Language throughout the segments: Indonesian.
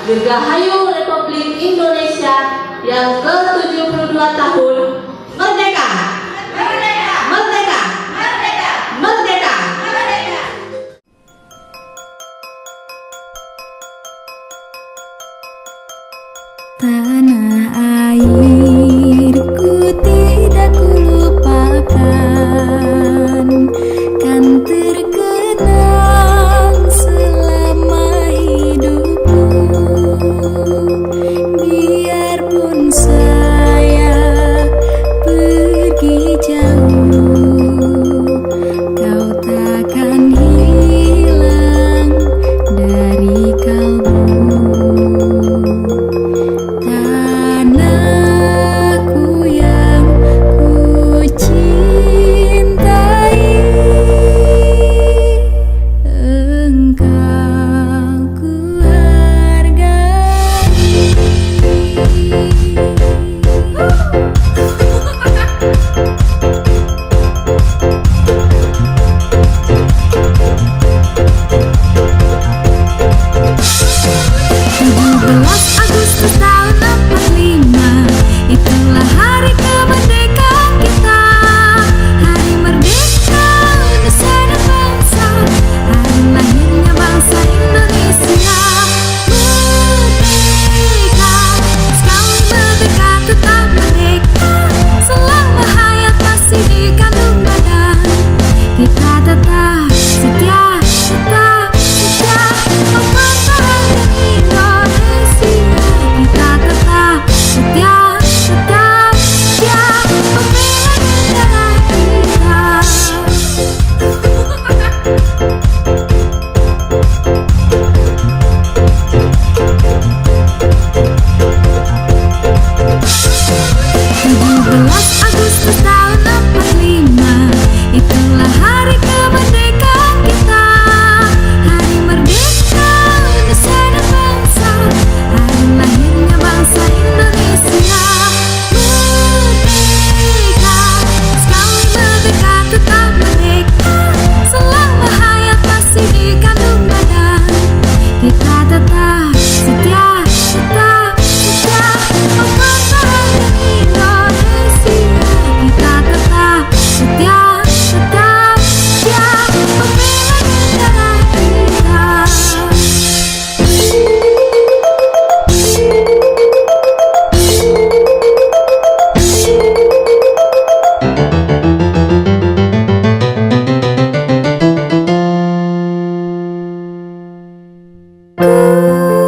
Dirgahayu Republik Indonesia yang ke-72 tahun Merdeka! Merdeka! Merdeka! Merdeka! Merdeka! Merdeka! Tanah airku tidak kulupakan, kan terkenang selama hidupku. Biarpun saya pergi jauh, kau takkan hilang dari kalbu. Tanahku yang ku cintai, engkau ku hargai. Agustus tahun 45, itulah hari kemerdekaan kita. Hari merdeka Indonesia dan bangsa, hari lahirnya bangsa Indonesia. Merdeka, sekali merdeka tetap merdeka. Selama hayat masih dikandung badan, kita tetap setia, tetap setia mempertahankan Indonesia. Kita tetap setia, tetap setia membela negara kita. Agustus tahun 45, itulah hari kemerdekaan kita. Hari merdeka Indonesia dan bangsa, hari lahirnya bangsa Indonesia. Merdeka, sekali merdeka tetap merdeka. Selama hayat masih dikandung badan, kita tetap setia, tetap setia mempertahankan Indonesia. Kita tetap setia, tetap setia membela negara kita.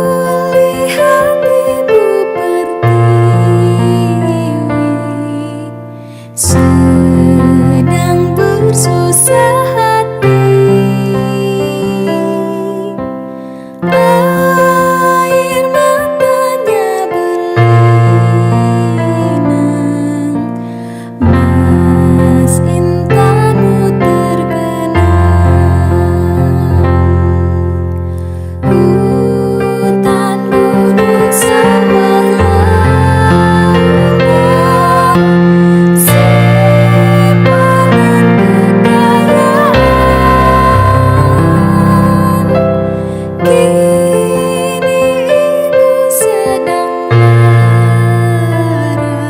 Kulihat ibu pertiwi sedang bersusah hati. Air matanya berlinang, mas intanmu terkenang. Hutan, gunung, sawah, lautan, simpanan kekayaan. Kini ibu sedang lara,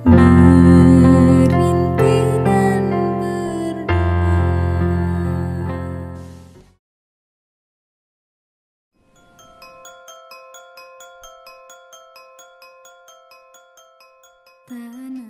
merintih dan berdoa. tanah